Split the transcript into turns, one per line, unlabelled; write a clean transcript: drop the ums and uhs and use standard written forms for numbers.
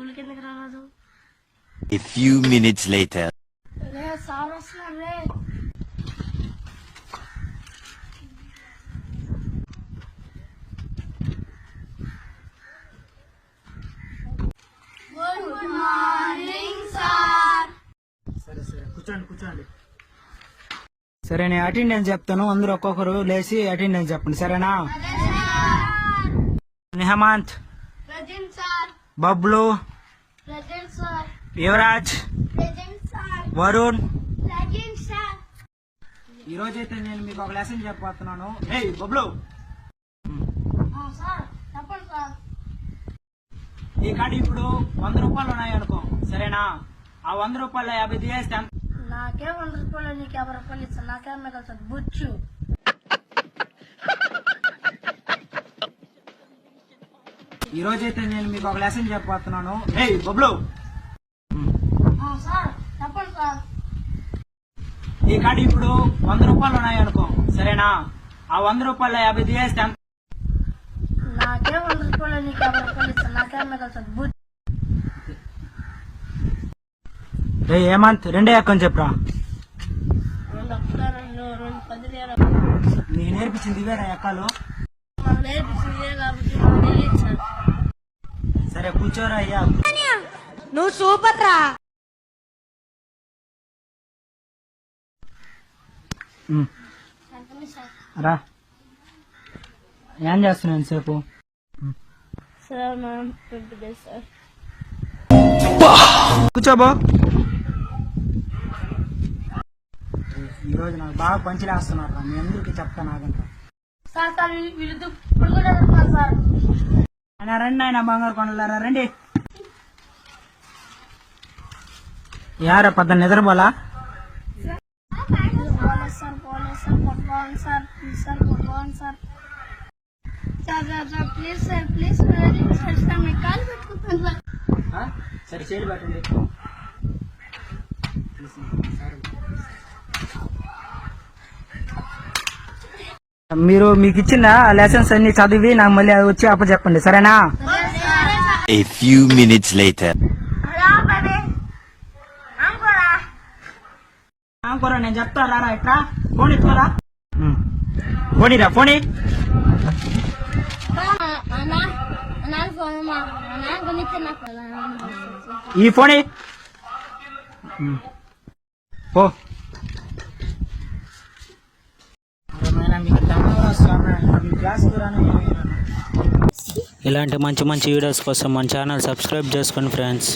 School కిందకి రాదు.
A few minutes later.
Sir వస్తున్నారే. Good morning sir.
సరే కూర్చోండి. సరే నేను అటెండెన్స్ చెప్తాను, అందరూ ఒక్కొక్కరు లేచి అటెండెన్స్ చెప్పండి, సరేనా? Hemant,
present sir.
Bablu,
present sir.
Yuvraj,
present sir.
Varun.
Present sir.
ఈ రోజైతే నేను మీకు ఒక లెసన్ చెప్పబోతున్నాను. ఏయ్ బబ్లు,
సార్ చెప్పండి సార్.
ఈ కాడ ఇప్పుడు 100 రూపాయలు ఉన్నాయనుకో, సరేనా? ఆ 100 రూపాయలు 50 తీయేస్తే
నాకే 100 రూపాయలు, నీకు 50 రూపాయలు ఇస్తాను. నాకేం మిగులుతుంది? బుచ్చు.
ఈ రోజైతే నేను మీకు ఒక లెసన్ చెప్పబోతున్నాను. ఏయ్ బబ్లు,
సార్ చెప్పండి సార్.
ఈ కాడ ఇప్పుడు 100 రూపాయలు ఉన్నాయనుకో, సరేనా? ఆ 100 రూపాయలు 50 తీయేస్తే
నాకే 100 రూపాయలు, నీకు 50 రూపాయలు ఇస్తాను. నాకేం మిగులుతుంది? బుచ్చు.
రే హేమంత్, రెండే ఎక్కని చెప్పరా.
2 ఒకసారి 2 10
నేను నేర్పించింది ఇవేరా ఎక్కాలు.
మనం నేర్పించిందే కాబట్టి మనం తెలియదు సార్.
సరే కూర్చోరా అయ్యా.
నువ్వు సూపర్ రా.
చెప్పండి సార్.
రా, ఏం చేస్తున్నాను సేపు?
సార్ మనం పెద్దదే సార్.
కూర్చోబో. ఈరోజు నాకు బాగా పంచిలేస్తున్నారు, మీ అందరికి చెప్తాను ఆగంట.
సార్ సార్ వీళ్ళు ఇప్పుడు కూడా వెళ్తున్నారు సార్.
ఆయన రండి, ఆయన బంగారు కొండలారా రండి. యారా పెద్ద నిద్రపోలా?
పోలేదు సార్, పట్టుకోండి సార్, ప్లీజ్ సార్, పట్టుకోండి sir. Sir please sir, please sir, మీ కాలు పెట్టుకుంటాను సార్.
సరే చేడి పెట్టండి. మీరు మీకు ఇచ్చిన లెసన్స్ అన్ని చదివి నాకు మళ్ళీ వచ్చి అప్పచెప్పండి, సరేనా?
A few minutes later.
అనుకోరా, నేను చెప్తా రారా, ఇట్లా ఫోన్ ఎత్తుకోరా. ఫోనీరా, ఫోనీ. ఈ ఫోనీ పో.
ఇలాంటి మంచి మంచి వీడియోస్ కోసం మన ఛానల్ సబ్స్క్రైబ్ చేసుకోండి ఫ్రెండ్స్.